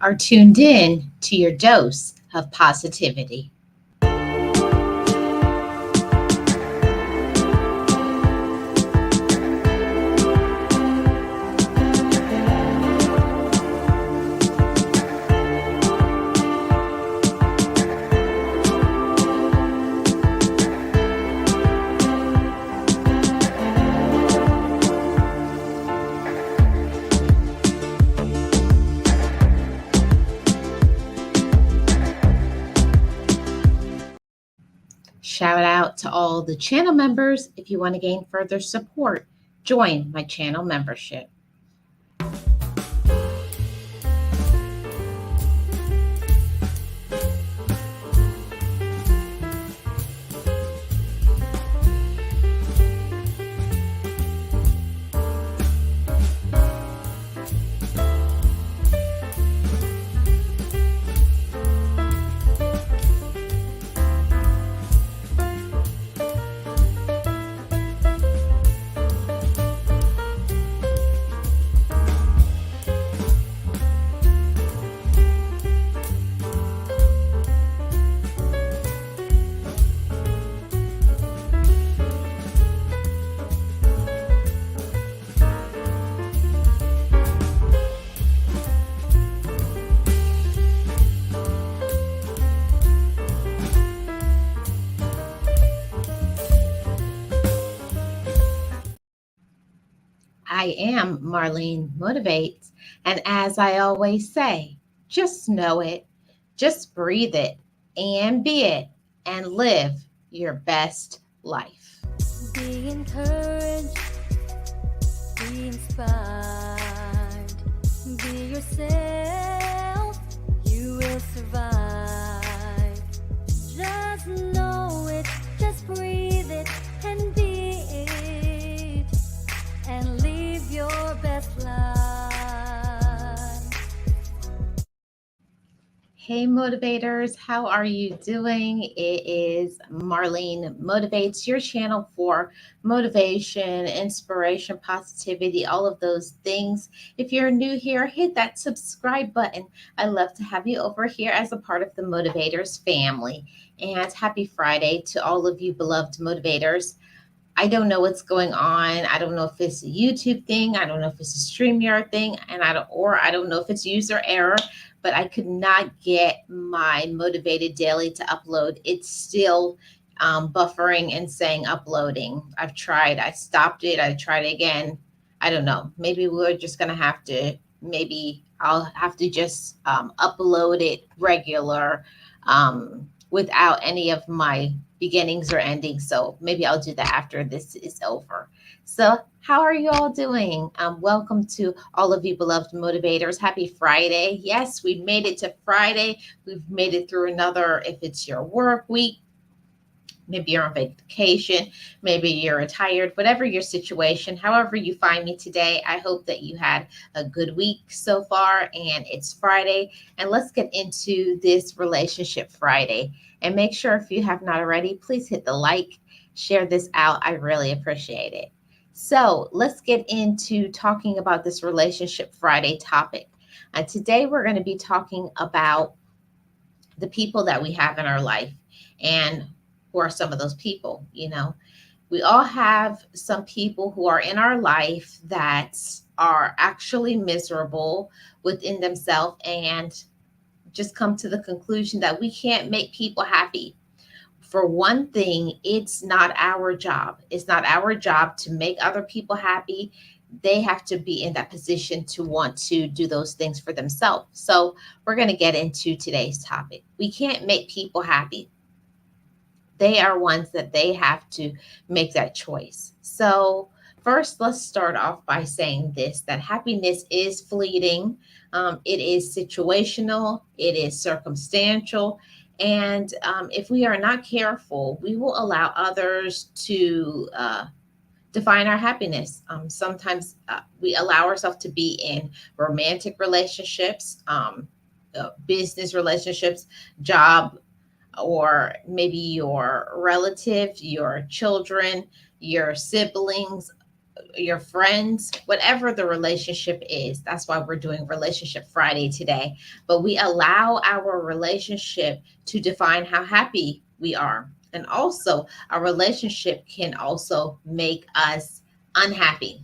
are tuned in to your dose of positivity. Shout out to all the channel members. If you want to gain further support, join my channel membership. I am Marlene Motivates. And as I always say, just know it, just breathe it, and be it, and live your best life. Be encouraged, be inspired, be yourself, you will survive. Just know it, just breathe it, and be it, and live your best life. Hey, motivators, how are you doing? It is Marlene Motivates, your channel for motivation, inspiration, positivity, all of those things. If you're new here, hit that subscribe button. I love to have you over here as a part of the Motivators family. And happy Friday to all of you beloved motivators. I don't know what's going on. I don't know if it's a YouTube thing. I don't know if it's a StreamYard thing, and I don't know if it's user error, but I could not get my Motivated Daily to upload. It's still buffering and saying uploading. I've tried. I stopped it. I tried again. I don't know. Maybe we're just gonna have to. Maybe I'll have to just upload it regular without any of my beginnings or endings. So maybe I'll do that after this is over. So how are you all doing? Welcome to all of you beloved motivators. Happy Friday. Yes, we made it to Friday. We've made it through another, if it's your work week, maybe you're on vacation, maybe you're retired, whatever your situation, however you find me today, I hope that you had a good week so far and it's Friday. And let's get into this Relationship Friday. And make sure if you have not already, please hit the like, share this out. I really appreciate it. So let's get into talking about this Relationship Friday topic. Today we're going to be talking about the people that we have in our life and who are some of those people. We all have some people who are in our life that are actually miserable within themselves and just come to the conclusion that we can't make people happy. For one thing, it's not our job. It's not our job to make other people happy. They have to be in that position to want to do those things for themselves. So we're going to get into today's topic. We can't make people happy. They are ones that they have to make that choice. So first, let's start off by saying this, that happiness is fleeting. It is situational. It is circumstantial. And if we are not careful, we will allow others to define our happiness. Sometimes we allow ourselves to be in romantic relationships, business relationships, job, or maybe your relative, your children, your siblings, your friends, whatever the relationship is. That's why we're doing Relationship Friday today. But we allow our relationship to define how happy we are. And also, our relationship can also make us unhappy.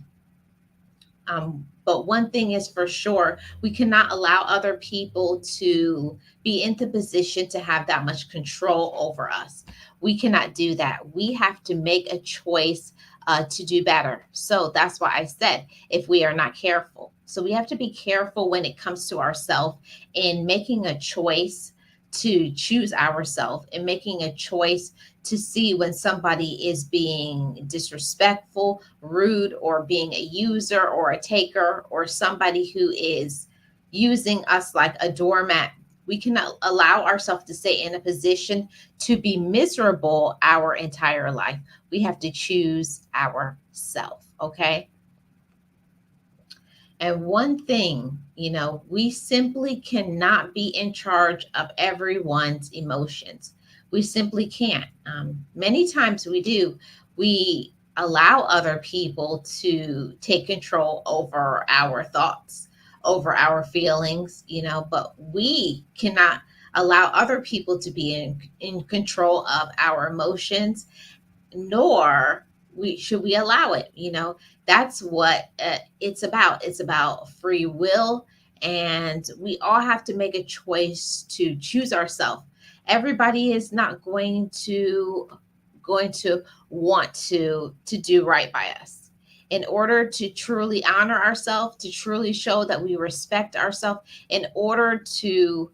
But one thing is for sure, we cannot allow other people to be in the position to have that much control over us. We cannot do that. We have to make a choice to do better. So that's why I said if we are not careful. So we have to be careful when it comes to ourselves in making a choice to choose ourselves and making a choice to see when somebody is being disrespectful, rude, or being a user or a taker, or somebody who is using us like a doormat. We cannot allow ourselves to stay in a position to be miserable our entire life. We have to choose ourselves, okay? And one thing, we simply cannot be in charge of everyone's emotions. We simply can't. Many times we do. We allow other people to take control over our thoughts, over our feelings, but we cannot allow other people to be in control of our emotions, nor should we allow it. That's what it's about free will, and we all have to make a choice to choose ourselves. Everybody is not going to want to do right by us. In order to truly honor ourselves, to truly show that we respect ourselves, in order to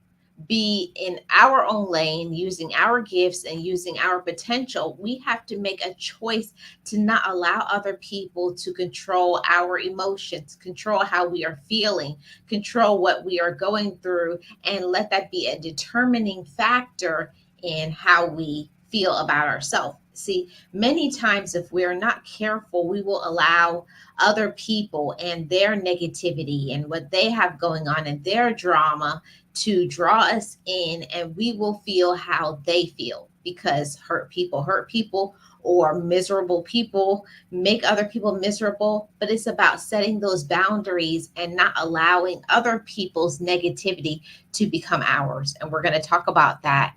be in our own lane, using our gifts and using our potential, we have to make a choice to not allow other people to control our emotions, control how we are feeling, control what we are going through, and let that be a determining factor in how we feel about ourselves. See, many times if we're not careful, we will allow other people and their negativity and what they have going on and their drama to draw us in, and we will feel how they feel, because hurt people, or miserable people make other people miserable. But it's about setting those boundaries and not allowing other people's negativity to become ours. And we're going to talk about that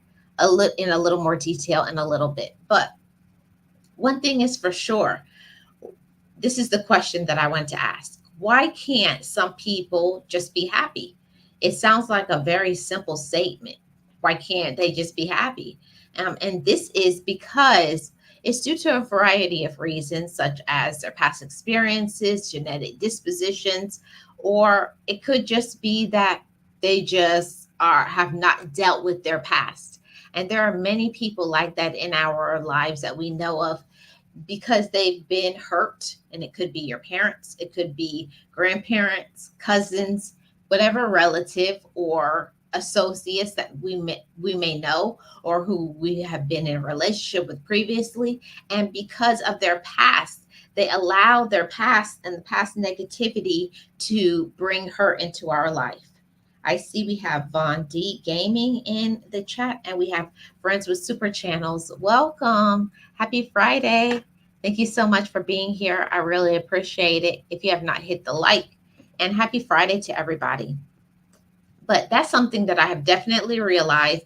in a little more detail in a little bit. But one thing is for sure, this is the question that I want to ask. Why can't some people just be happy? It sounds like a very simple statement. Why can't they just be happy? And this is because it's due to a variety of reasons, such as their past experiences, genetic dispositions, or it could just be that they just have not dealt with their past. And there are many people like that in our lives that we know of, because they've been hurt. And it could be your parents, it could be grandparents, cousins, whatever relative or associates that we may know, or who we have been in a relationship with previously. And because of their past, they allow their past and the past negativity to bring hurt into our life. I see we have Von D Gaming in the chat, and we have Friends with Super Channels. Welcome. Happy Friday. Thank you so much for being here. I really appreciate it. If you have not hit the like, and happy Friday to everybody. But that's something that I have definitely realized,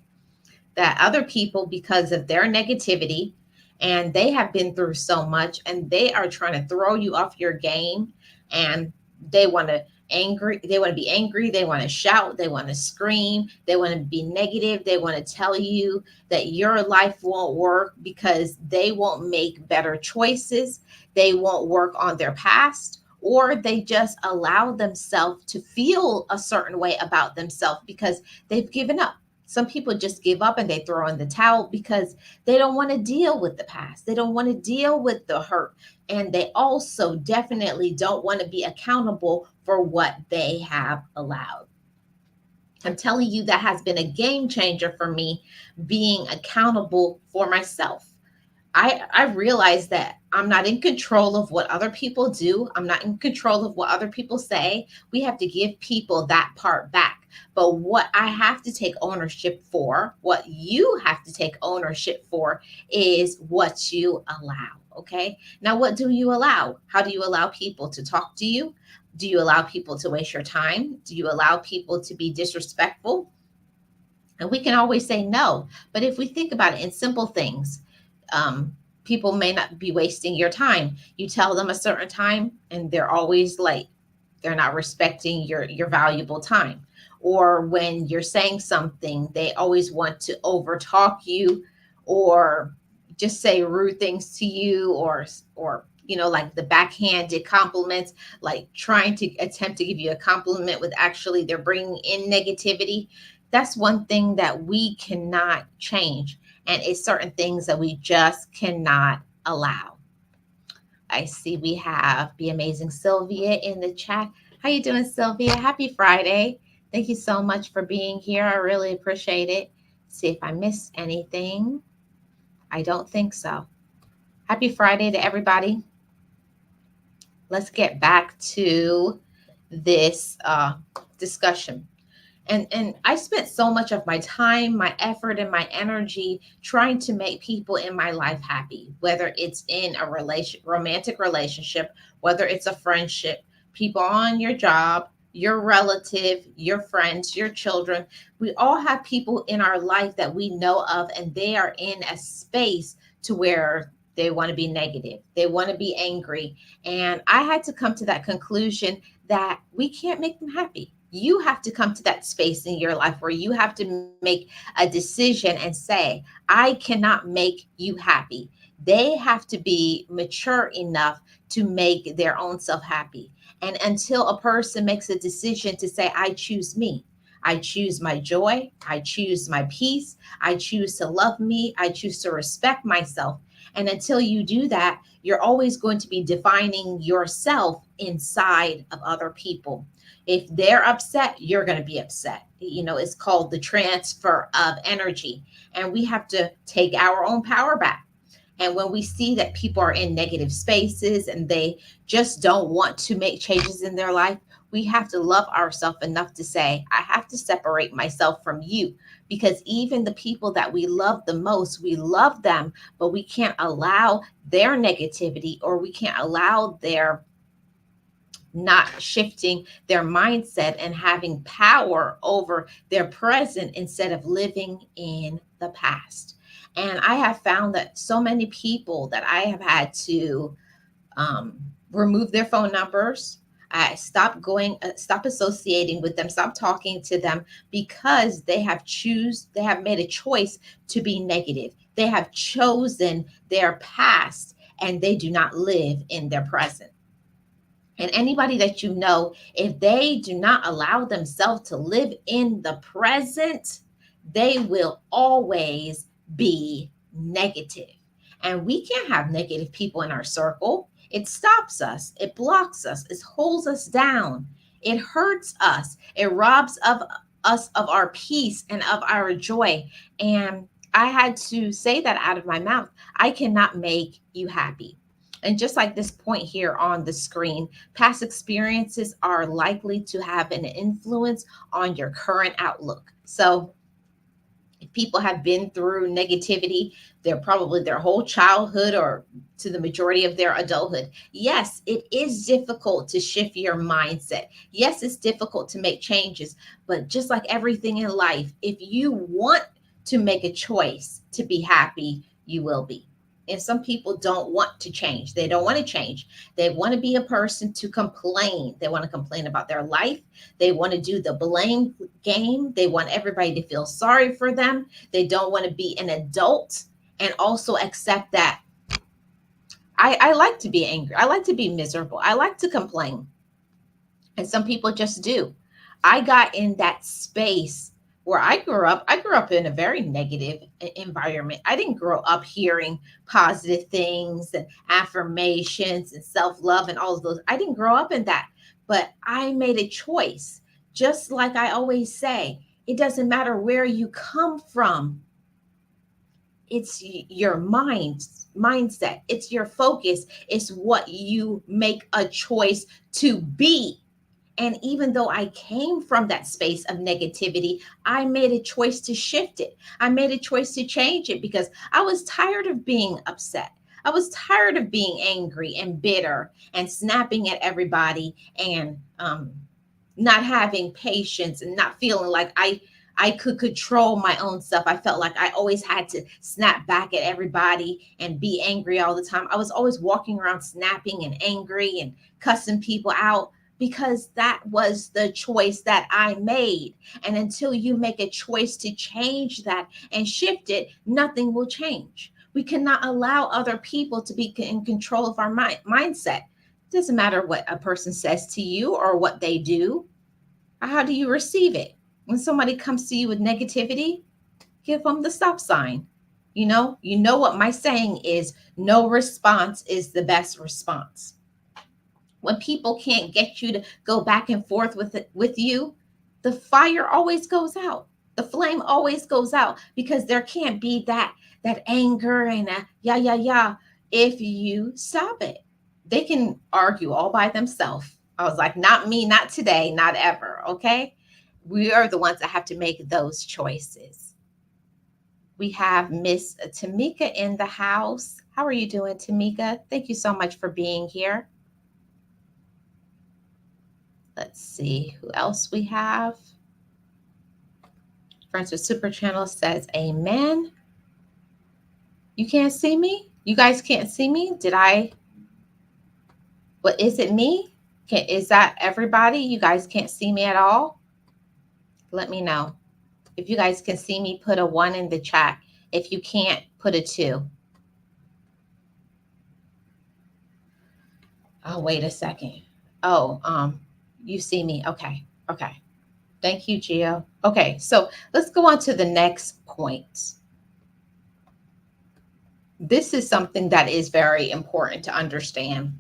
that other people, because of their negativity, and they have been through so much, and they are trying to throw you off your game, and they want to be angry, they want to shout, they want to scream, they want to be negative, they want to tell you that your life won't work because they won't make better choices, they won't work on their past, or they just allow themselves to feel a certain way about themselves because they've given up. Some people just give up and they throw in the towel because they don't want to deal with the past. They don't want to deal with the hurt. And they also definitely don't want to be accountable for what they have allowed. I'm telling you, that has been a game changer for me, being accountable for myself. I realize that I'm not in control of what other people do. I'm not in control of what other people say. We have to give people that part back. But what I have to take ownership for, what you have to take ownership for, is what you allow. Okay. Now, what do you allow? How do you allow people to talk to you? Do you allow people to waste your time? Do you allow people to be disrespectful? And we can always say no. But if we think about it in simple things, people may not be wasting your time. You tell them a certain time and they're always late. They're not respecting your valuable time. Or when you're saying something, they always want to overtalk you or just say rude things to you, or like the backhanded compliments, like trying to attempt to give you a compliment with actually they're bringing in negativity. That's one thing that we cannot change, and it's certain things that we just cannot allow. I see we have Be Amazing Sylvia in the chat. How you doing, Sylvia? Happy Friday. Thank you so much for being here. I really appreciate it. See if I missed anything. I don't think so. Happy Friday to everybody. Let's get back to this discussion. And I spent so much of my time, my effort, and my energy trying to make people in my life happy, whether it's in a romantic relationship, whether it's a friendship, people on your job, your relative, your friends, your children. We all have people in our life that we know of, and they are in a space to where they want to be negative, they want to be angry. And I had to come to that conclusion that we can't make them happy. You have to come to that space in your life where you have to make a decision and say, I cannot make you happy. They have to be mature enough to make their own self happy. And until a person makes a decision to say, I choose me, I choose my joy, I choose my peace, I choose to love me, I choose to respect myself. And until you do that, you're always going to be defining yourself inside of other people. If they're upset, you're going to be upset. It's called the transfer of energy. And we have to take our own power back. And when we see that people are in negative spaces and they just don't want to make changes in their life, we have to love ourselves enough to say, I have to separate myself from you. Because even the people that we love the most, we love them, but we can't allow their negativity, or we can't allow their not shifting their mindset and having power over their present instead of living in the past. And I have found that so many people that I have had to remove their phone numbers. I stop associating with them, stop talking to them, because they have made a choice to be negative. They have chosen their past and they do not live in their present. And anybody that you know, if they do not allow themselves to live in the present, they will always be negative. And we can't have negative people in our circle. It stops us, it blocks us, it holds us down, it hurts us, it robs of us of our peace and of our joy. And I had to say that out of my mouth. I cannot make you happy. And just like this point here on the screen, past experiences are likely to have an influence on your current outlook. So if people have been through negativity, they're probably their whole childhood or to the majority of their adulthood. Yes, it is difficult to shift your mindset. Yes, it's difficult to make changes. But just like everything in life, if you want to make a choice to be happy, you will be. And some people don't want to change. They don't want to change. They want to be a person to complain. They want to complain about their life. They want to do the blame game. They want everybody to feel sorry for them. They don't want to be an adult and also accept that I like to be angry. I like to be miserable. I like to complain. And some people just do. I got in that space where I grew up in a very negative environment. I didn't grow up hearing positive things and affirmations and self-love and all of those. I didn't grow up in that, but I made a choice. Just like I always say, it doesn't matter where you come from. It's your mindset. It's your focus. It's what you make a choice to be. And even though I came from that space of negativity, I made a choice to shift it. I made a choice to change it because I was tired of being upset. I was tired of being angry and bitter and snapping at everybody and not having patience and not feeling like I could control my own stuff. I felt like I always had to snap back at everybody and be angry all the time. I was always walking around snapping and angry and cussing people out because that was the choice that I made. And until you make a choice to change that and shift it, nothing will change. We cannot allow other people to be in control of our mindset. It doesn't matter what a person says to you or what they do. How do you receive it? When somebody comes to you with negativity, give them the stop sign. You know what my saying is, no response is the best response. When people can't get you to go back and forth with you, the fire always goes out. The flame always goes out because there can't be that anger and a yeah if you stop it. They can argue all by themselves. I was like, not me, not today, not ever. Okay. We are the ones that have to make those choices. We have Miss Tamika in the house. How are you doing, Tamika? Thank you so much for being here. Let's see who else we have. Friends with Super Channel says, Amen. You can't see me? You guys can't see me? But is it me? Is that everybody? You guys can't see me at all? Let me know. If you guys can see me, put a 1 in the chat. If you can't, put a 2. Oh, wait a second. Oh, you see me. Okay. Thank you, Gio. Okay, so let's go on to the next point. This is something that is very important to understand.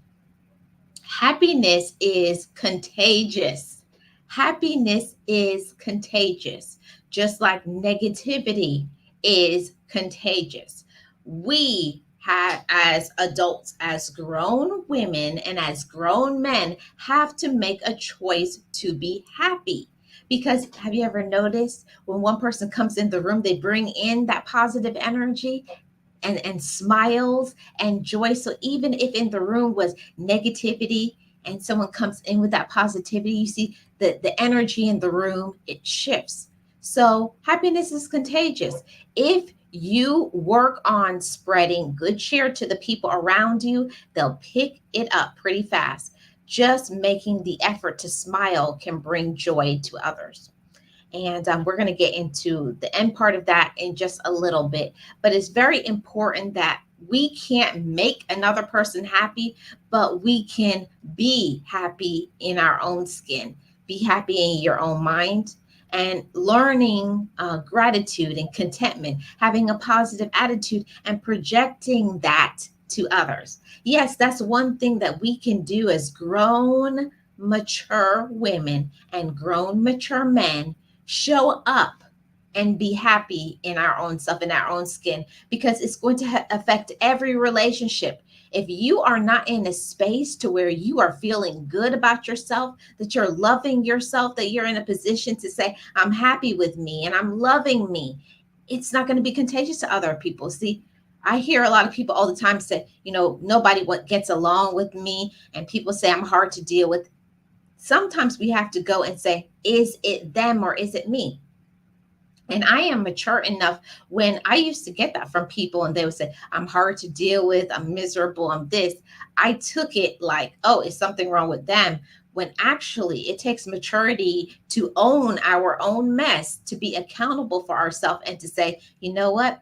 Happiness is contagious. Happiness is contagious, just like negativity is contagious. We have, as adults, as grown women, and as grown men, have to make a choice to be happy. Because have you ever noticed when one person comes in the room, they bring in that positive energy and smiles and joy. So even if in the room was negativity and someone comes in with that positivity, you see the energy in the room, it shifts. So happiness is contagious. If you work on spreading good cheer to the people around you, they'll pick it up pretty fast. Just making the effort to smile can bring joy to others. And we're going to get into the end part of that in just a little bit. But it's very important that we can't make another person happy, but we can be happy in our own skin, be happy in your own mind, and learning gratitude and contentment, having a positive attitude and projecting that to others. Yes, that's one thing that we can do as grown, mature women and grown, mature men. Show up and be happy in our own self, in our own skin, because it's going to affect every relationship. If you are not in a space to where you are feeling good about yourself, that you're loving yourself, that you're in a position to say, I'm happy with me and I'm loving me, it's not going to be contagious to other people. See, I hear a lot of people all the time say, nobody what gets along with me, and people say I'm hard to deal with. Sometimes we have to go and say, is it them or is it me? And I am mature enough. When I used to get that from people and they would say, I'm hard to deal with, I'm miserable, I'm this, I took it like, oh, is something wrong with them? When actually it takes maturity to own our own mess, to be accountable for ourselves and to say, you know what?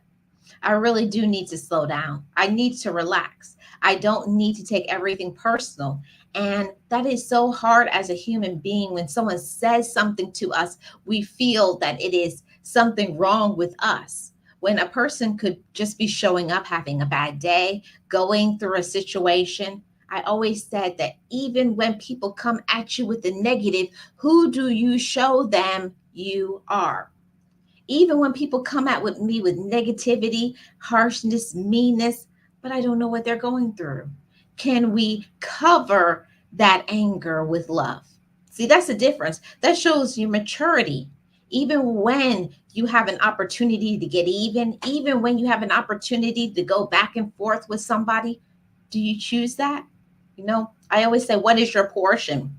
I really do need to slow down. I need to relax. I don't need to take everything personal. And that is so hard as a human being. When someone says something to us, we feel that it is something wrong with us. When a person could just be showing up, having a bad day, going through a situation. I always said that even when people come at you with the negative, who do you show them you are? Even when people come at with me with negativity, harshness, meanness, but I don't know what they're going through. Can we cover that anger with love? See, that's the difference. That shows your maturity. Even when you have an opportunity to get even when you have an opportunity to go back and forth with somebody, do you choose that? I always say, what is your portion?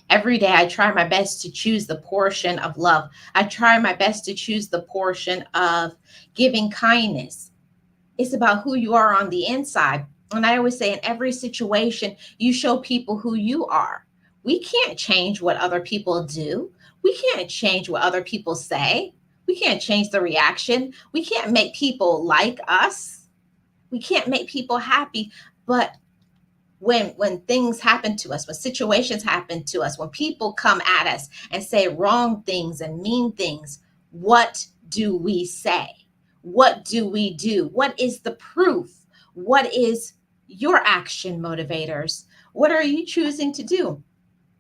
Every day, I try my best to choose the portion of love. I try my best to choose the portion of giving kindness. It's about who you are on the inside. And I always say, in every situation, you show people who you are. We can't change what other people do. We can't change what other people say. We can't change the reaction. We can't make people like us. We can't make people happy. But when things happen to us, when situations happen to us, when people come at us and say wrong things and mean things, what do we say? What do we do? What is the proof? What is your action motivators? What are you choosing to do?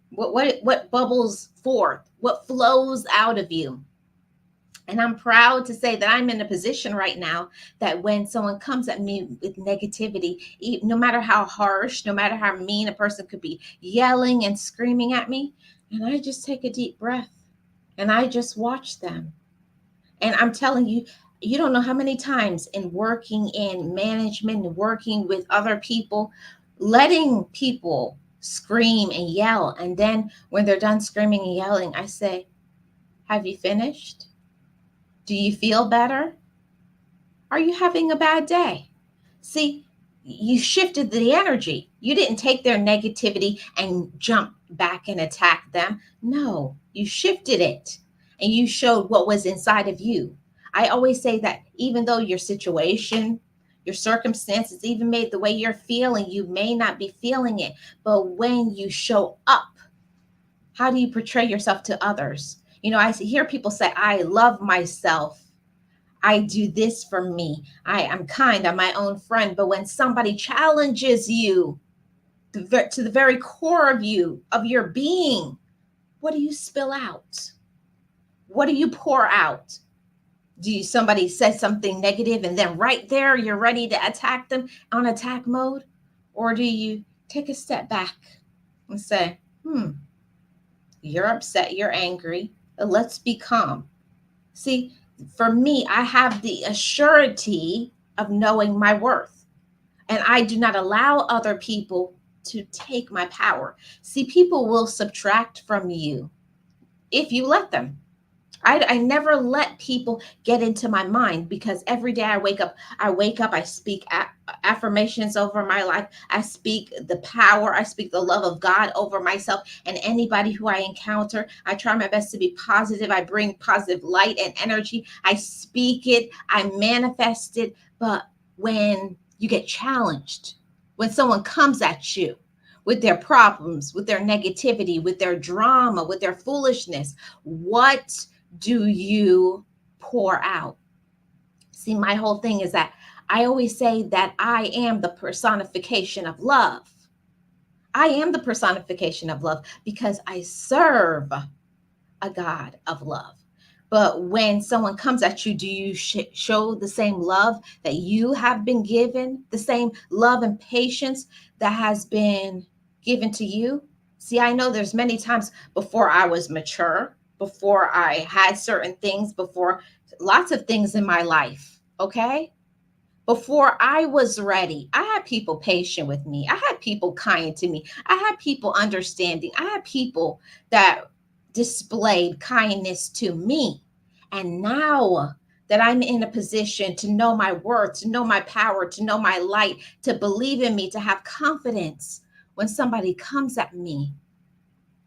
What bubbles forth? What flows out of you? And I'm proud to say that I'm in a position right now that when someone comes at me with negativity, no matter how harsh, no matter how mean a person could be yelling and screaming at me, and I just take a deep breath and I just watch them. And I'm telling you, you don't know how many times in working in management and working with other people, letting people scream and yell. And then when they're done screaming and yelling, I say, have you finished? Do you feel better? Are you having a bad day? See, you shifted the energy. You didn't take their negativity and jump back and attack them. No, you shifted it and you showed what was inside of you. I always say that even though your situation, your circumstances, even made the way you're feeling, you may not be feeling it. But when you show up, how do you portray yourself to others? I hear people say, I love myself. I do this for me. I am kind. I'm my own friend. But when somebody challenges you to the very core of you, of your being, what do you spill out? What do you pour out? Somebody says something negative and then right there you're ready to attack them on attack mode? Or do you take a step back and say, you're upset, you're angry, but let's be calm. See, for me, I have the assurity of knowing my worth, and I do not allow other people to take my power. See, people will subtract from you if you let them. I never let people get into my mind, because every day I wake up, I speak affirmations over my life. I speak the power, I speak the love of God over myself and anybody who I encounter. I try my best to be positive. I bring positive light and energy. I speak it, I manifest it. But when you get challenged, when someone comes at you with their problems, with their negativity, with their drama, with their foolishness, what do you pour out? See, my whole thing is that I always say that I am the personification of love. I am the personification of love because I serve a God of love. But when someone comes at you, do you show the same love that you have been given, the same love and patience that has been given to you? See, I know there's many times before I was mature, before I had certain things, before lots of things in my life, okay? Before I was ready, I had people patient with me. I had people kind to me. I had people understanding. I had people that displayed kindness to me. And now that I'm in a position to know my worth, to know my power, to know my light, to believe in me, to have confidence when somebody comes at me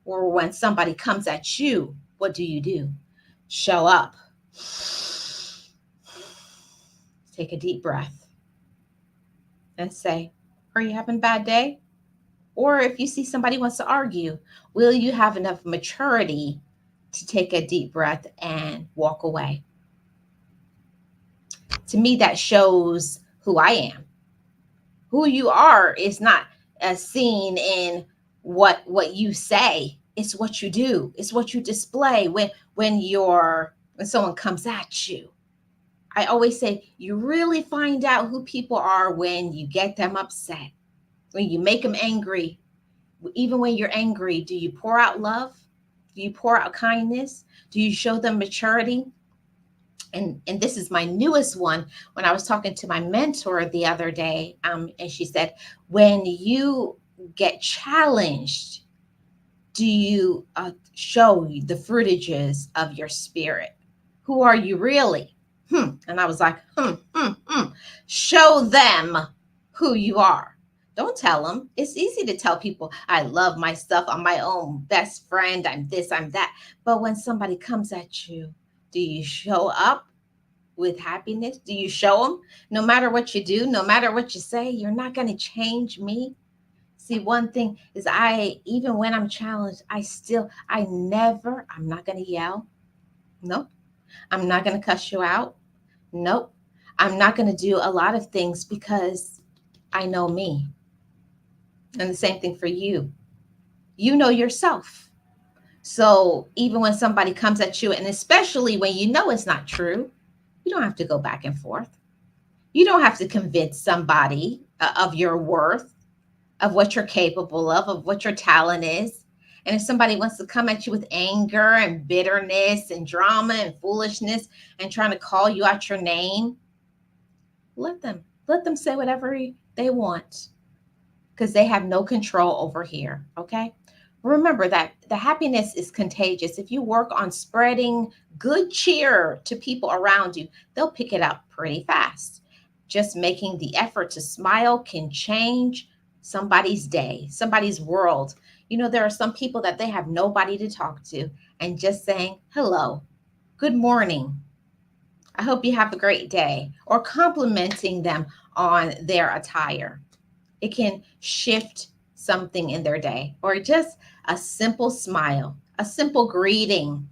or when somebody comes at you, what do? Show up. Take a deep breath and say, are you having a bad day? Or if you see somebody wants to argue, will you have enough maturity to take a deep breath and walk away? To me, that shows who I am. Who you are is not seen in what you say. It's what you do. It's what you display when you're when someone comes at you. I always say you really find out who people are when you get them upset, when you make them angry. Even when you're angry, do you pour out love? Do you pour out kindness? Do you show them maturity? And this is my newest one. When I was talking to my mentor the other day, and she said, when you get challenged, do you show the fruitages of your spirit? Who are you really? And I was like, show them who you are. Don't tell them. It's easy to tell people I love myself. I'm my own best friend. I'm this, I'm that. But when somebody comes at you, do you show up with happiness? Do you show them no matter what you do, no matter what you say, you're not going to change me? See, one thing is even when I'm challenged, I'm not going to yell. Nope. I'm not going to cuss you out. Nope. I'm not going to do a lot of things because I know me. And the same thing for you. You know yourself. So even when somebody comes at you, and especially when you know it's not true, you don't have to go back and forth. You don't have to convince somebody of your worth, of what you're capable of what your talent is. And if somebody wants to come at you with anger and bitterness and drama and foolishness and trying to call you out your name, let them say whatever they want, because they have no control over here. Okay. Remember that the happiness is contagious. If you work on spreading good cheer to people around you, they'll pick it up pretty fast. Just making the effort to smile can change somebody's day, somebody's world. There are some people that they have nobody to talk to, and just saying hello, good morning, I hope you have a great day, or complimenting them on their attire, it can shift something in their day. Or just a simple smile, a simple greeting.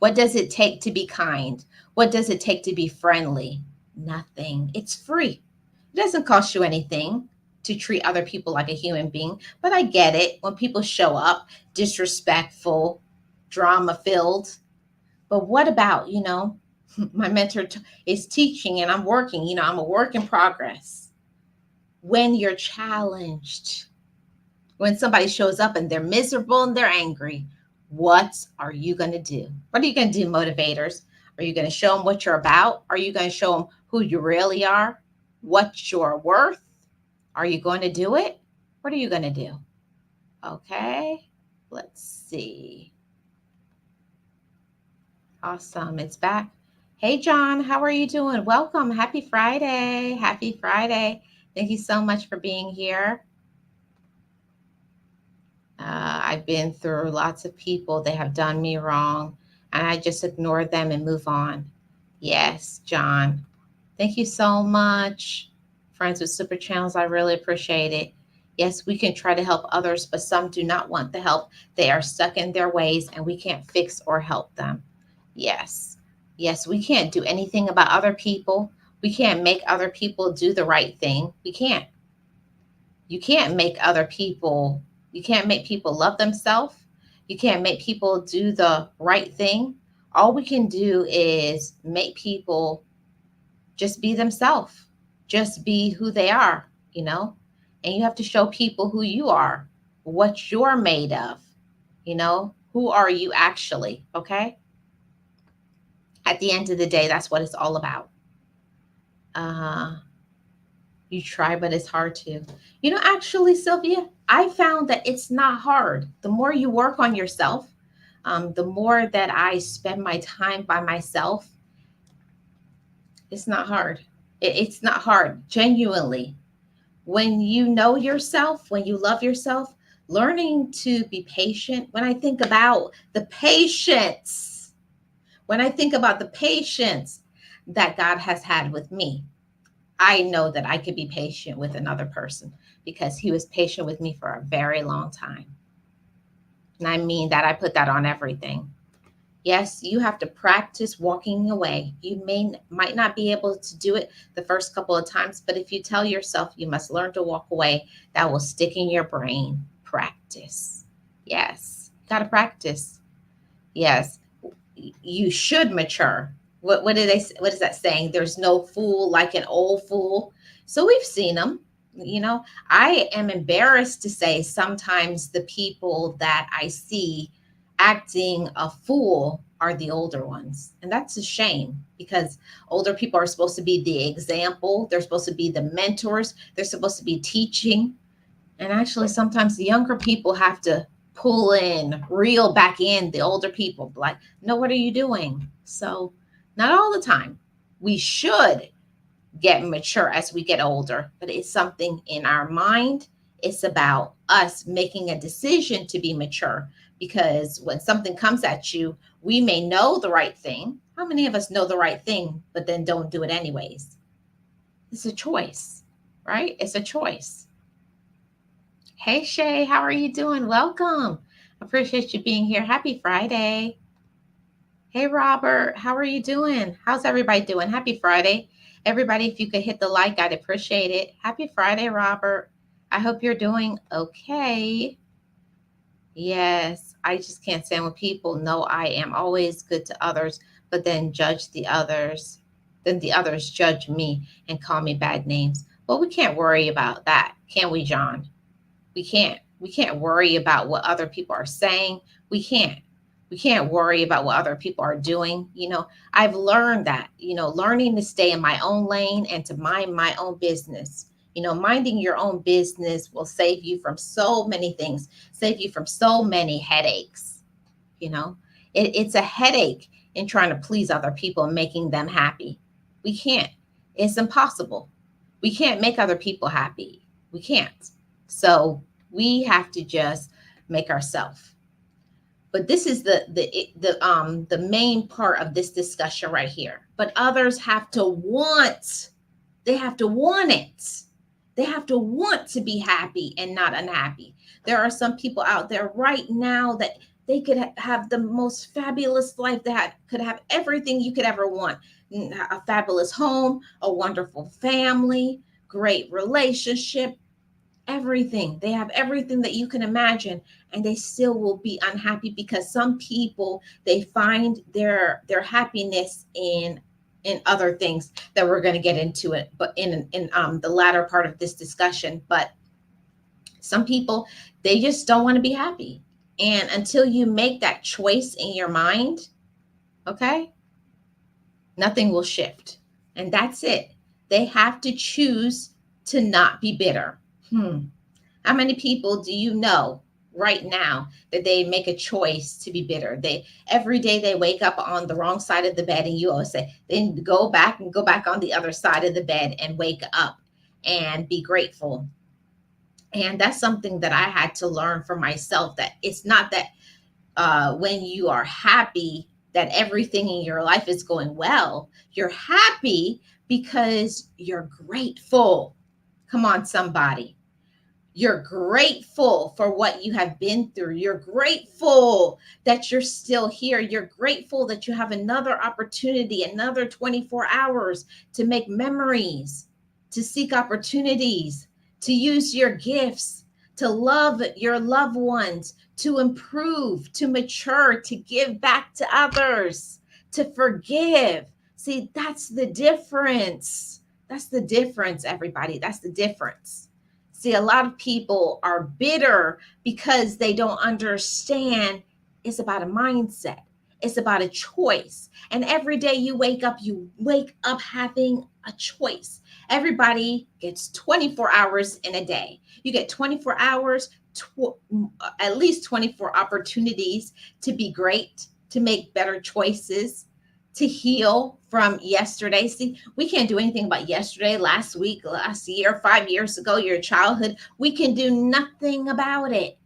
What does it take to be kind? What does it take to be friendly? Nothing. It's free. It doesn't cost you anything to treat other people like a human being. But I get it when people show up disrespectful, drama filled. But what about, my mentor is teaching and I'm working, I'm a work in progress. When you're challenged, when somebody shows up and they're miserable and they're angry, what are you going to do? What are you going to do, motivators? Are you going to show them what you're about? Are you going to show them who you really are? What you're worth? Are you going to do it? What are you going to do? Okay, let's see. Awesome. It's back. Hey, John, how are you doing? Welcome. Happy Friday. Happy Friday. Thank you so much for being here. I've been through lots of people that have done me wrong, and I just ignore them and move on. Yes, John. Thank you so much. Friends with Super Channels, I really appreciate it. Yes, we can try to help others, but some do not want the help. They are stuck in their ways, and we can't fix or help them. Yes. Yes, we can't do anything about other people. We can't make other people do the right thing. We can't. You can't make people love themselves. You can't make people do the right thing. All we can do is make people just be themselves, just be who they are, and you have to show people who you are, what you're made of, who are you actually, okay? At the end of the day, that's what it's all about. You try, but it's hard to. Actually, Sylvia, I found that it's not hard. The more you work on yourself, the more that I spend my time by myself, it's not hard. It's not hard, genuinely. When you know yourself, when you love yourself, learning to be patient. When I think about the patience that God has had with me, I know that I could be patient with another person because he was patient with me for a very long time. And I mean that, I put that on everything. Yes, you have to practice walking away. You might not be able to do it the first couple of times, but if you tell yourself you must learn to walk away, that will stick in your brain. Practice. Yes, got to practice. Yes. you should mature. What is that saying? There's no fool like an old fool. So we've seen them. I am embarrassed to say sometimes the people that I see acting a fool are the older ones. And that's a shame because older people are supposed to be the example. They're supposed to be the mentors. They're supposed to be teaching. And actually, sometimes the younger people have to pull in, reel back in the older people. Like, no, what are you doing? So, not all the time. We should get mature as we get older, but it's something in our mind. It's about us making a decision to be mature because when something comes at you, we may know the right thing. How many of us know the right thing, but then don't do it anyways? It's a choice, right? It's a choice. Hey Shay, how are you doing? Welcome. Appreciate you being here. Happy Friday. Hey Robert, how are you doing? How's everybody doing? Happy Friday. Everybody, if you could hit the like, I'd appreciate it. Happy Friday, Robert. I hope you're doing okay. Yes, I just can't stand when people know I am always good to others, but then judge the others. Then the others judge me and call me bad names. Well, we can't worry about that, can we, John? We can't worry about what other people are saying. We can't worry about what other people are doing. I've learned that, learning to stay in my own lane and to mind my own business. Minding your own business will save you from so many things, save you from so many headaches. It's a headache in trying to please other people and making them happy. We can't. It's impossible. We can't make other people happy. We can't. So we have to just make ourselves. But this is the main part of this discussion right here. But others have to want. They have to want it. They have to want to be happy and not unhappy. There are some people out there right now that they could have the most fabulous life. That could have everything you could ever want: a fabulous home, a wonderful family, great relationship, everything. They have everything that you can imagine, and they still will be unhappy because some people, they find their happiness in other things that we're going to get into it, but in the latter part of this discussion. But some people, they just don't want to be happy, and until you make that choice in your mind, okay, nothing will shift. And that's it. They have to choose to not be bitter. How many people do you know right now that they make a choice to be bitter? They every day they wake up on the wrong side of the bed, and you always say, then go back on the other side of the bed and wake up and be grateful. And that's something that I had to learn for myself, that it's not that when you are happy that everything in your life is going well. You're happy because you're grateful. Come on, somebody. You're grateful for what you have been through. You're grateful that you're still here. You're grateful that you have another opportunity, another 24 hours to make memories, to seek opportunities, to use your gifts, to love your loved ones, to improve, to mature, to give back to others, to forgive. See, that's the difference. That's the difference, everybody. That's the difference. See, a lot of people are bitter because they don't understand it's about a mindset. It's about a choice. And every day you wake up having a choice. Everybody gets 24 hours in a day. You get 24 hours, at least 24 opportunities to be great, to make better choices, to heal from yesterday. See, we can't do anything about yesterday, last week, last year, 5 years ago, your childhood. We can do nothing about it.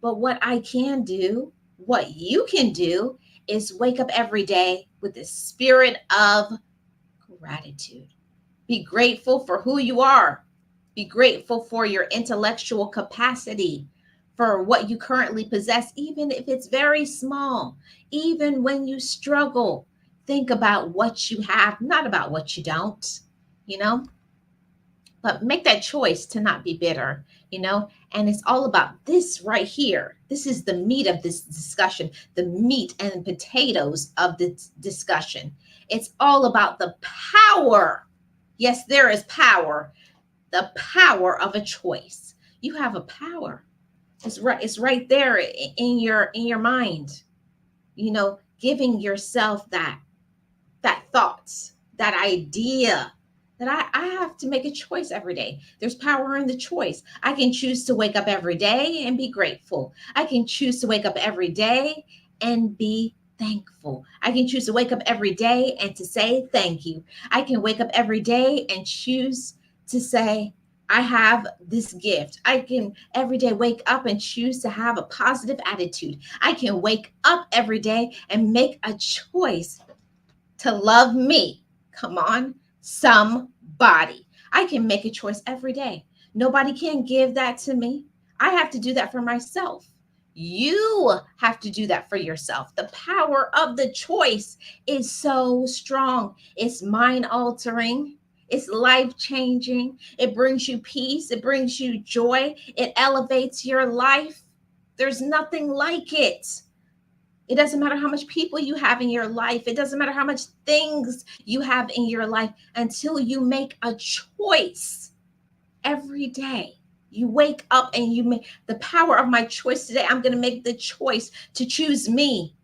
But what I can do, what you can do, is wake up every day with the spirit of gratitude. Be grateful for who you are. Be grateful for your intellectual capacity, for what you currently possess, even if it's very small. Even when you struggle, think about what you have, not about what you don't, but make that choice to not be bitter, and it's all about this right here. This is the meat of this discussion, the meat and potatoes of this discussion. It's all about the power. Yes, there is power, the power of a choice. You have a power. It's right there in your mind, giving yourself that thoughts, that idea, that I have to make a choice every day. There's power in the choice. I can choose to wake up every day and be grateful. I can choose to wake up every day and be thankful. I can choose to wake up every day and to say thank you. I can wake up every day and choose to say, I have this gift. I can every day wake up and choose to have a positive attitude. I can wake up every day and make a choice to love me. Come on, somebody. I can make a choice every day. Nobody can give that to me. I have to do that for myself. You have to do that for yourself. The power of the choice is so strong. It's mind altering. It's life changing. It brings you peace. It brings you joy. It elevates your life. There's nothing like it. It doesn't matter how much people you have in your life. It doesn't matter how much things you have in your life until you make a choice every day. You wake up and you make the power of my choice today. I'm going to make the choice to choose me.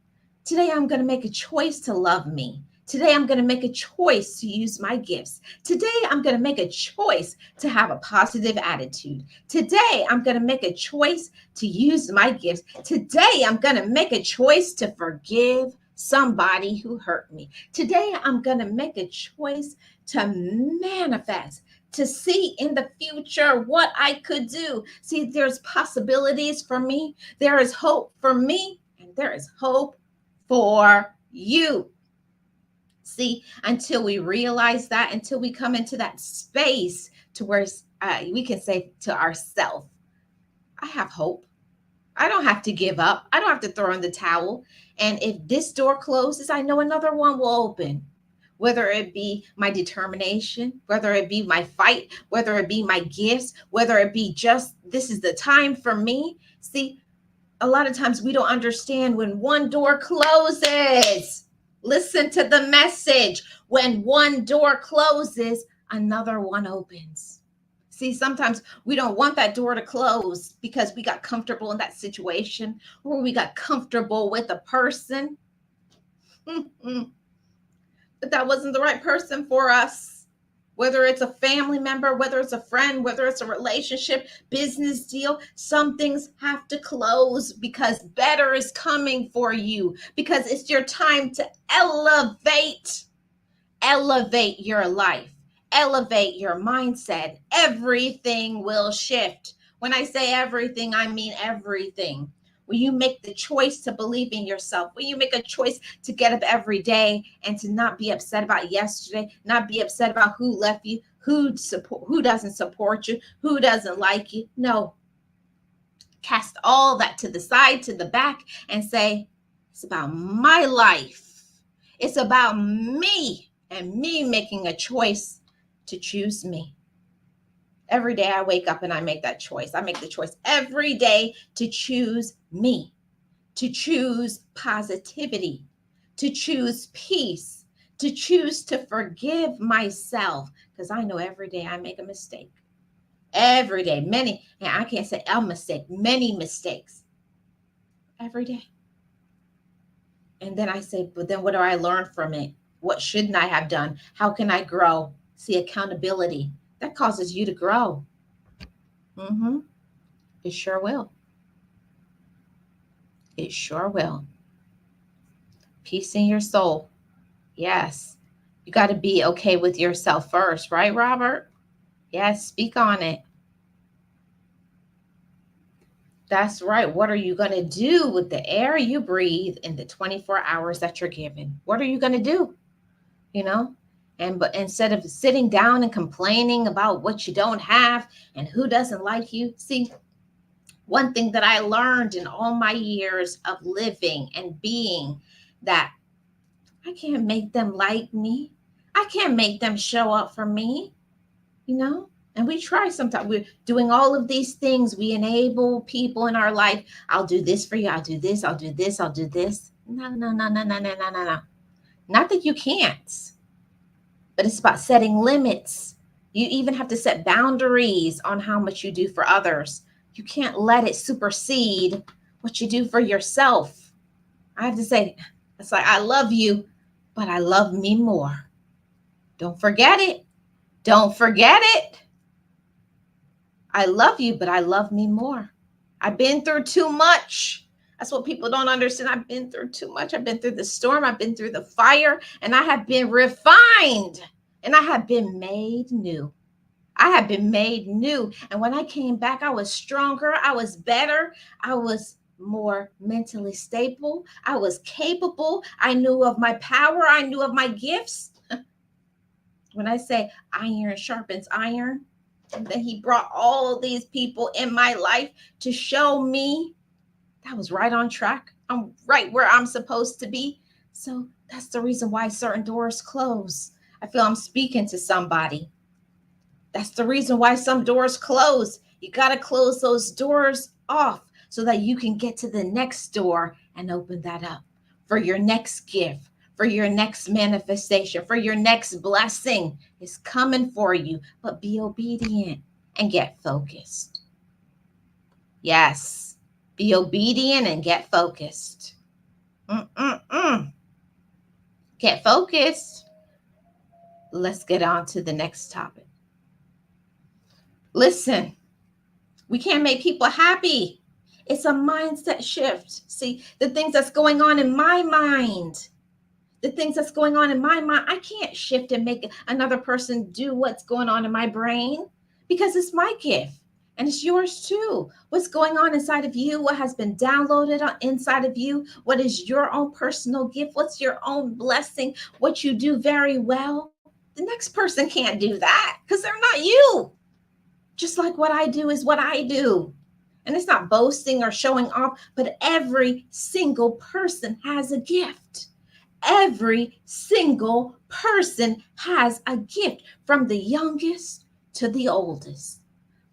Today, I'm going to make a choice to love me. Today, I'm going to make a choice to use my gifts. Today, I'm going to make a choice to have a positive attitude. Today, I'm going to make a choice to use my gifts. Today, I'm going to make a choice to forgive somebody who hurt me. Today, I'm going to make a choice to manifest, to see in the future what I could do. See, there's possibilities for me. There is hope for me, and there is hope for you. See, until we realize that, until we come into that space to where we can say to ourselves, I have hope. I don't have to give up. I don't have to throw in the towel. And if this door closes, I know another one will open. Whether it be my determination, whether it be my fight, whether it be my gifts, whether it be just this is the time for me. See, a lot of times we don't understand when one door closes. Listen to the message. When one door closes, another one opens. See, sometimes we don't want that door to close because we got comfortable in that situation or we got comfortable with a person. But that wasn't the right person for us. Whether it's a family member, whether it's a friend, whether it's a relationship, business deal, some things have to close because better is coming for you, because it's your time to elevate your life, elevate your mindset. Everything will shift. When I say everything, I mean everything. When you make the choice to believe in yourself, when you make a choice to get up every day and to not be upset about yesterday, not be upset about who left you, who doesn't support you, who doesn't like you. No. Cast all that to the side, to the back, and say, it's about my life. It's about me and me making a choice to choose me. Every day I wake up and I make that choice. I make the choice every day to choose me, to choose positivity, to choose peace, to choose to forgive myself, because I know every day I make a mistake. Every day, many, and I can't say a mistake, many mistakes every day. And then I say, but then what do I learn from it? What shouldn't I have done? How can I grow? See, accountability. That causes you to grow. It sure will. It sure will. Peace in your soul. Yes. You got to be okay with yourself first, right, Robert? Yes, speak on it. That's right. What are you going to do with the air you breathe in the 24 hours that you're given? What are you going to do? But instead of sitting down and complaining about what you don't have and who doesn't like you, see, one thing that I learned in all my years of living and being, that I can't make them like me. I can't make them show up for me. And we try sometimes. We're doing all of these things. We enable people in our life. I'll do this for you. I'll do this. I'll do this. I'll do this. No, no, no, no, no, no, no, no, no. Not that you can't, but it's about setting limits. You even have to set boundaries on how much you do for others. You can't let it supersede what you do for yourself. I have to say, it's like, I love you, but I love me more. Don't forget it. Don't forget it. I love you, but I love me more. I've been through too much. That's what people don't understand. I've been through too much. I've been through the storm. I've been through the fire, and I have been refined, and I have been made new. I have been made new. And when I came back, I was stronger. I was better. I was more mentally stable. I was capable. I knew of my power. I knew of my gifts. When I say iron sharpens iron, and then he brought all these people in my life to show me that was right on track. I'm right where I'm supposed to be. So that's the reason why certain doors close. I feel I'm speaking to somebody. That's the reason why some doors close. You got to close those doors off so that you can get to the next door and open that up for your next gift, for your next manifestation, for your next blessing is coming for you. But be obedient and get focused. Yes, be obedient and get focused. Get focused. Let's get on to the next topic. Listen, we can't make people happy. It's a mindset shift. See, the things that's going on in my mind, I can't shift and make another person do what's going on in my brain because it's my gift and it's yours too. What's going on inside of you? What has been downloaded inside of you? What is your own personal gift? What's your own blessing? What you do very well? The next person can't do that because they're not you. Just like what I do is what I do. And it's not boasting or showing off, but every single person has a gift. Every single person has a gift, from the youngest to the oldest.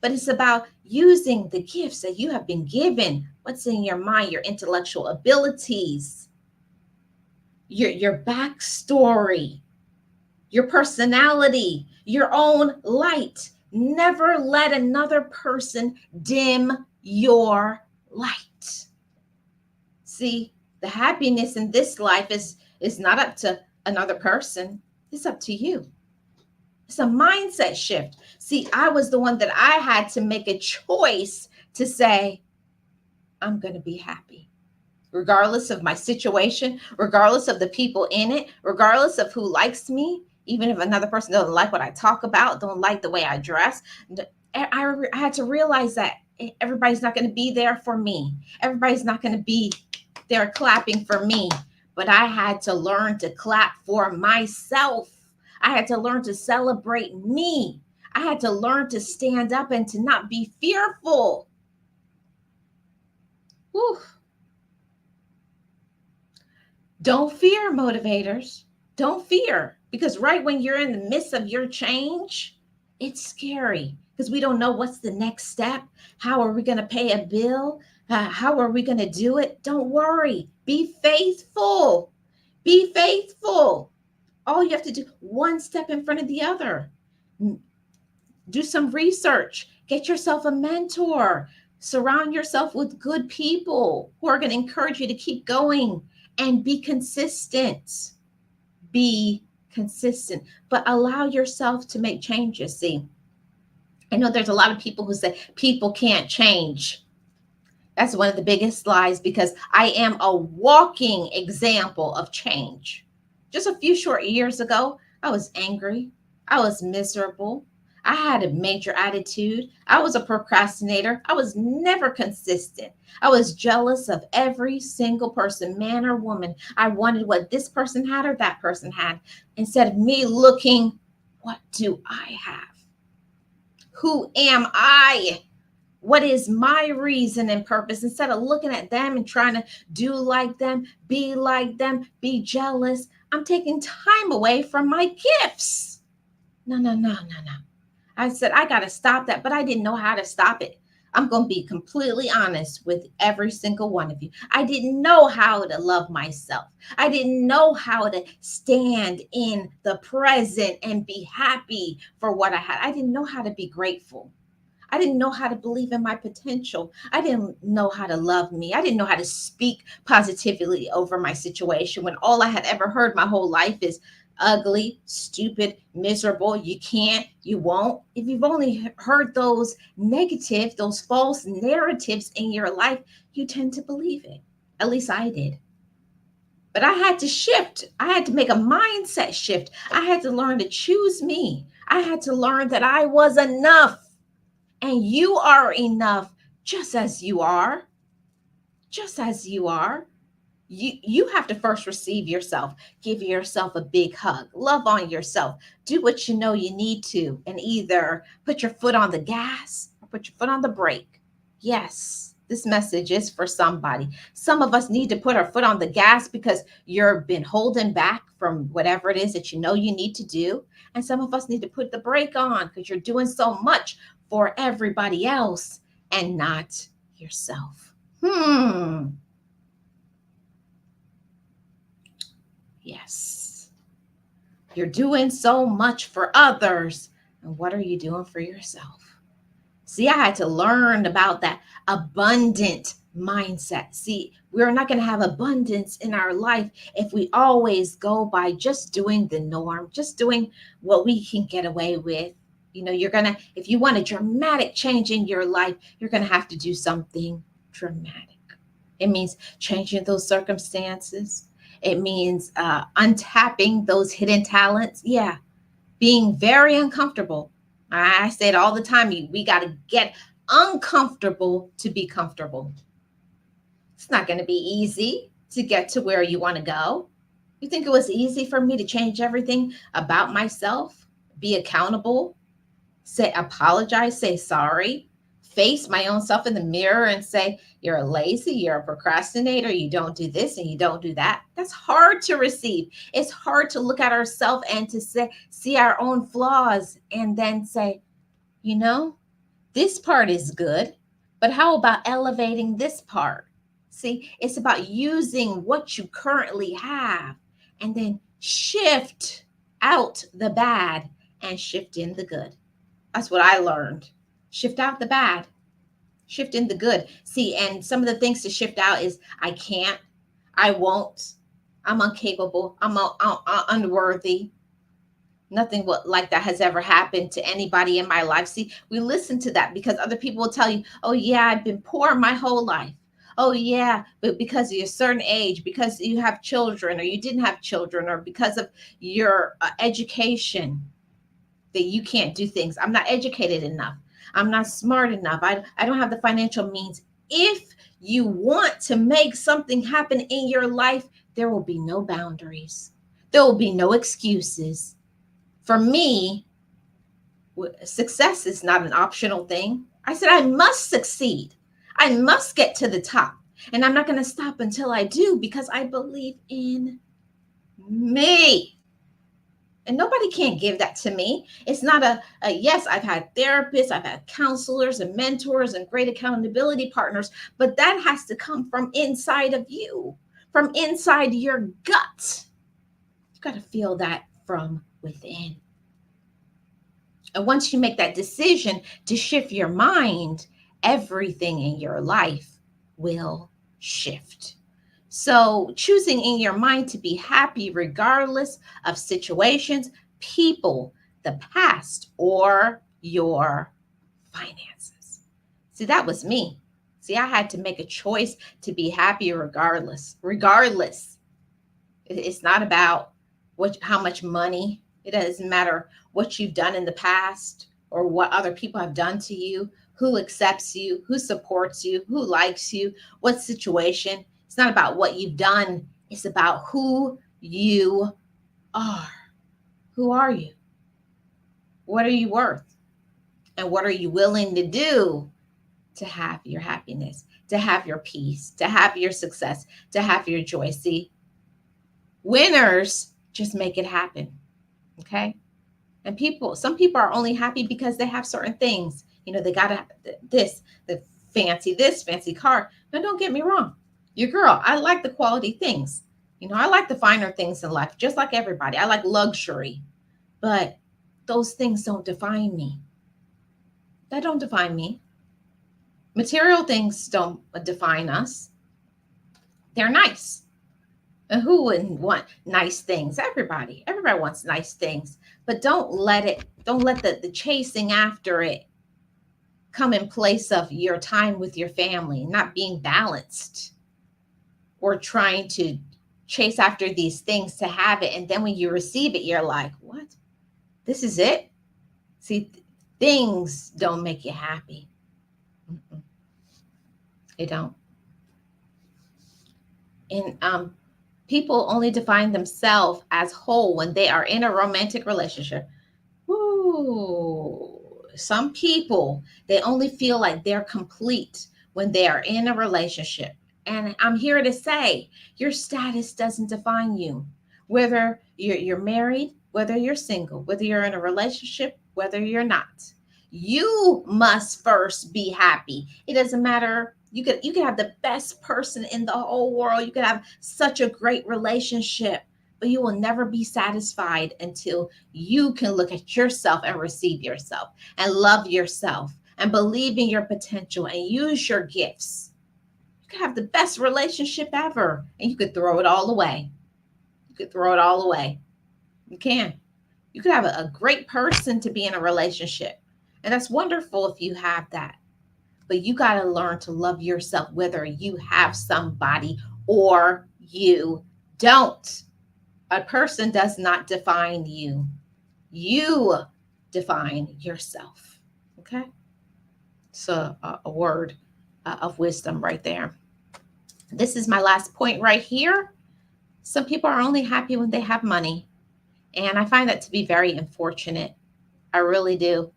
But it's about using the gifts that you have been given. What's in your mind, your intellectual abilities, your backstory, your personality, your own light. Never let another person dim your light. See, the happiness in this life is not up to another person. It's up to you. It's a mindset shift. See, I was the one that I had to make a choice to say, I'm going to be happy, regardless of my situation, regardless of the people in it, regardless of who likes me. Even if another person doesn't like what I talk about, don't like the way I dress, I had to realize that everybody's not going to be there for me. Everybody's not going to be there clapping for me. But I had to learn to clap for myself. I had to learn to celebrate me. I had to learn to stand up and to not be fearful. Whew. Don't fear, motivators. Don't fear. Because right when you're in the midst of your change, it's scary because we don't know what's the next step. How are we going to pay a bill? How are we going to do it? Don't worry. Be faithful. Be faithful. All you have to do, one step in front of the other. Do some research. Get yourself a mentor. Surround yourself with good people who are going to encourage you to keep going and be consistent. Be consistent, but allow yourself to make changes. See, I know there's a lot of people who say people can't change. That's one of the biggest lies, because I am a walking example of change. Just a few short years ago, I was angry. I was miserable. I had a major attitude. I was a procrastinator. I was never consistent. I was jealous of every single person, man or woman. I wanted what this person had or that person had, instead of me looking, what do I have? Who am I? What is my reason and purpose? Instead of looking at them and trying to do like them, be jealous, I'm taking time away from my gifts. No. I said, I got to stop that, but I didn't know how to stop it. I'm going to be completely honest with every single one of you. I didn't know how to love myself. I didn't know how to stand in the present and be happy for what I had. I didn't know how to be grateful. I didn't know how to believe in my potential. I didn't know how to love me. I didn't know how to speak positively over my situation when all I had ever heard my whole life is ugly, stupid, miserable. You can't, you won't. If you've only heard those negative, those false narratives in your life, you tend to believe it. At least I did. But I had to shift. I had to make a mindset shift. I had to learn to choose me. I had to learn that I was enough. And you are enough just as you are. Just as you are. You have to first receive yourself. Give yourself a big hug. Love on yourself. Do what you know you need to, and either put your foot on the gas or put your foot on the brake. Yes, this message is for somebody. Some of us need to put our foot on the gas because you've been holding back from whatever it is that you know you need to do. And some of us need to put the brake on because you're doing so much for everybody else and not yourself. Yes. You're doing so much for others. And what are you doing for yourself? See, I had to learn about that abundant mindset. See, we're not going to have abundance in our life if we always go by just doing the norm, just doing what we can get away with. You know, you're going to, if you want a dramatic change in your life, you're going to have to do something dramatic. It means changing those circumstances. It means untapping those hidden talents. Yeah, being very uncomfortable. I say it all the time. We got to get uncomfortable to be comfortable. It's not going to be easy to get to where you want to go. You think it was easy for me to change everything about myself, be accountable, say apologize, say sorry, face my own self in the mirror and say, you're lazy, you're a procrastinator, you don't do this and you don't do that. That's hard to receive. It's hard to look at ourselves and to say, see our own flaws and then say, you know, this part is good, but how about elevating this part? See, it's about using what you currently have and then shift out the bad and shift in the good. That's what I learned. Shift out the bad, shift in the good. See, and some of the things to shift out is I can't, I won't, I'm incapable, I'm unworthy. Nothing like that has ever happened to anybody in my life. See, we listen to that because other people will tell you, oh, yeah, I've been poor my whole life. Oh, yeah, but because of a certain age, because you have children or you didn't have children, or because of your education, that you can't do things. I'm not educated enough. I'm not smart enough. I don't have the financial means. If you want to make something happen in your life, there will be no boundaries. There will be no excuses. For me, success is not an optional thing. I said, I must succeed. I must get to the top. And I'm not going to stop until I do because I believe in me. And nobody can give that to me. It's not a yes, I've had therapists, I've had counselors and mentors and great accountability partners, but that has to come from inside of you, from inside your gut. You've got to feel that from within. And once you make that decision to shift your mind, everything in your life will shift. So choosing in your mind to be happy regardless of situations, people, the past, or your finances. See, that was me. See, I had to make a choice to be happy regardless. It's not about how much money. It doesn't matter what you've done in the past or what other people have done to you, who accepts you, who supports you, who likes you, what situation. It's not about what you've done. It's about who you are. Who are you? What are you worth? And what are you willing to do to have your happiness, to have your peace, to have your success, to have your joy? See, winners just make it happen. Okay? And some people are only happy because they have certain things. They got the this fancy car. Now, don't get me wrong. Your girl, I like the quality things. I like the finer things in life, just like everybody. I like luxury, but those things don't define me. That don't define me. Material things don't define us. They're nice. And who wouldn't want nice things? Everybody wants nice things. But don't let the chasing after it come in place of your time with your family, not being balanced, or trying to chase after these things to have it. And then when you receive it, you're like, what? This is it? See, things don't make you happy. They don't. And people only define themselves as whole when they are in a romantic relationship. Ooh, some people, they only feel like they're complete when they are in a relationship. And I'm here to say, your status doesn't define you. Whether you're married, whether you're single, whether you're in a relationship, whether you're not. You must first be happy. It doesn't matter. You could have the best person in the whole world. You could have such a great relationship, but you will never be satisfied until you can look at yourself and receive yourself and love yourself and believe in your potential and use your gifts. You could have the best relationship ever and you could throw it all away. You could throw it all away. You can. You could have a great person to be in a relationship. And that's wonderful if you have that. But you got to learn to love yourself, whether you have somebody or you don't. A person does not define you. You define yourself. Okay? So a word of wisdom right there. This is my last point right here. Some people are only happy when they have money. And I find that to be very unfortunate. I really do.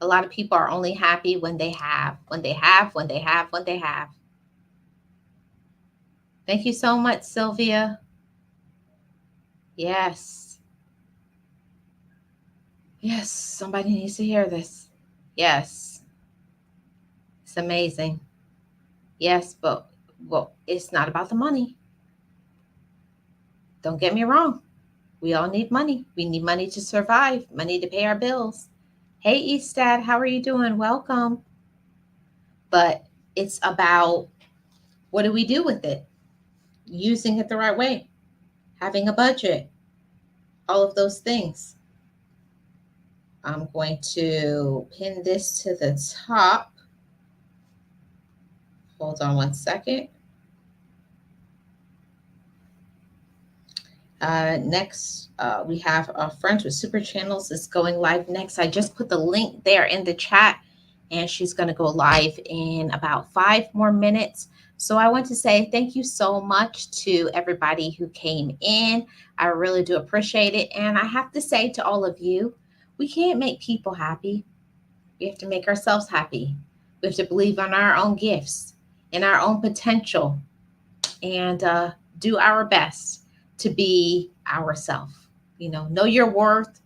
A lot of people are only happy when they have. Thank you so much, Sylvia. Yes. Yes, somebody needs to hear this. Yes. It's amazing. Yes, but it's not about the money. Don't get me wrong. We all need money. We need money to survive, money to pay our bills. Hey, Eastad, how are you doing? Welcome. But it's about, what do we do with it? Using it the right way, having a budget, all of those things. I'm going to pin this to the top. Hold on one second. Next, we have Friends with Super Channels is going live next. I just put the link there in the chat, and she's going to go live in about 5 more minutes. So I want to say thank you so much to everybody who came in. I really do appreciate it. And I have to say to all of you, we can't make people happy. We have to make ourselves happy. We have to believe in our own gifts, in our own potential, and do our best to be ourselves. Know your worth,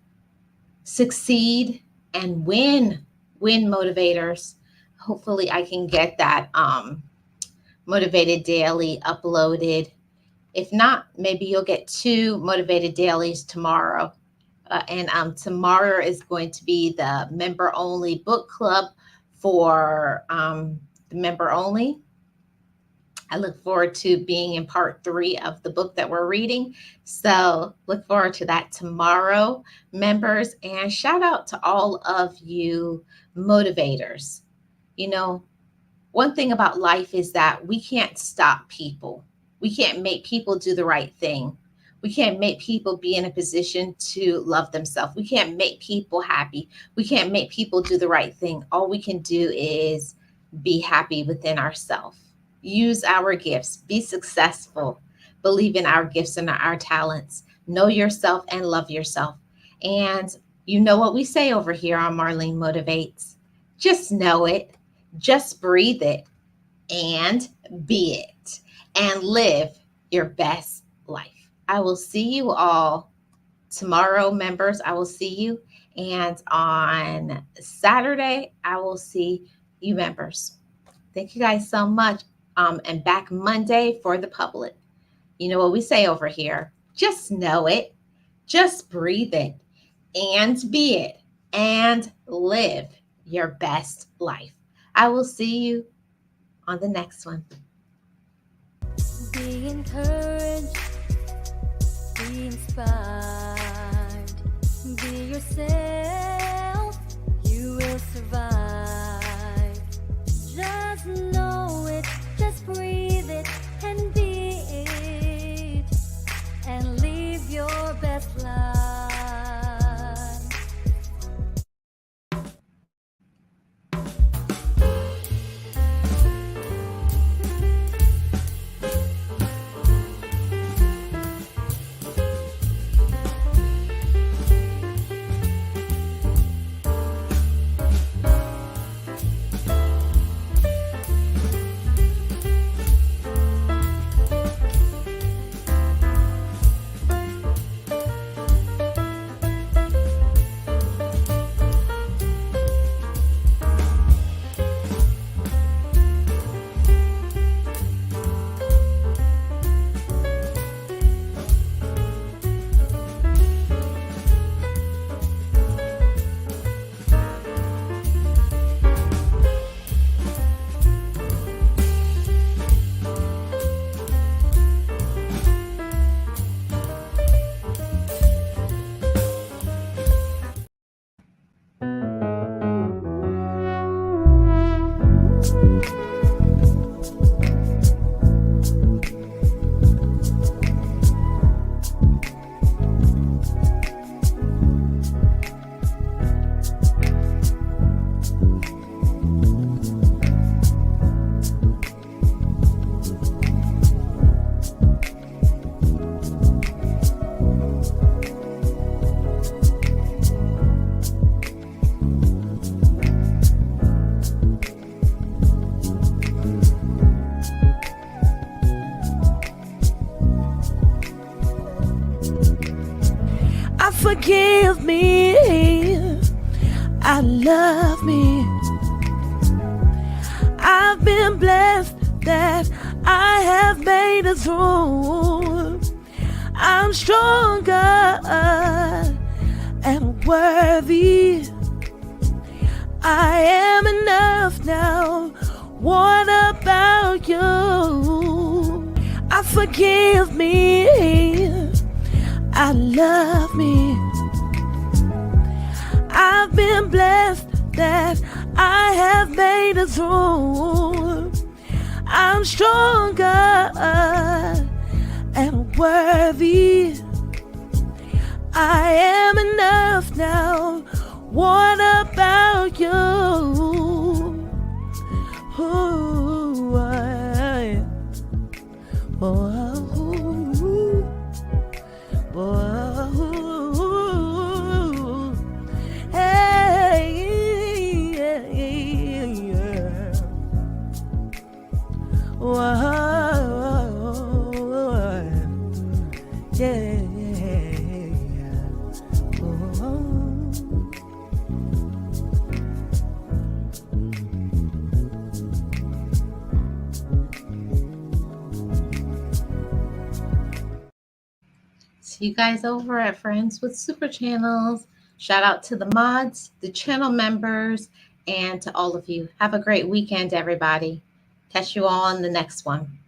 succeed, and win. Win, motivators. Hopefully I can get that Motivated Daily uploaded. If not, maybe you'll get 2 Motivated Dailies tomorrow. And tomorrow is going to be the member-only book club for the member only. I look forward to being in part 3 of the book that we're reading. So look forward to that tomorrow, members. And shout out to all of you motivators. One thing about life is that we can't stop people. We can't make people do the right thing. We can't make people be in a position to love themselves. We can't make people happy. We can't make people do the right thing. All we can do is be happy within ourselves. Use our gifts. Be successful. Believe in our gifts and our talents. Know yourself and love yourself. And you know what we say over here on Marlene Motivates. Just know it. Just breathe it. And be it. And live your best life. I will see you all tomorrow, members. I will see you. And on Saturday, I will see you members. Thank you guys so much. And back Monday for the public. You know what we say over here, just know it, just breathe it, and be it, and live your best life. I will see you on the next one. Be encouraged, be inspired, be yourself, you will survive. Just know it, just breathe it, and be it, and live your best life. Forgive me, I love me. I've been blessed that I have made it through. I'm stronger and worthy. I am enough now. What about you? I forgive me, I love me. I've been blessed that I have made it through. I'm stronger and worthy. I am enough now. What about you? Ooh, See you guys over at Friends with Super Channels. Shout out to the mods, the channel members, and to all of you. Have a great weekend, everybody. Catch you all on the next one.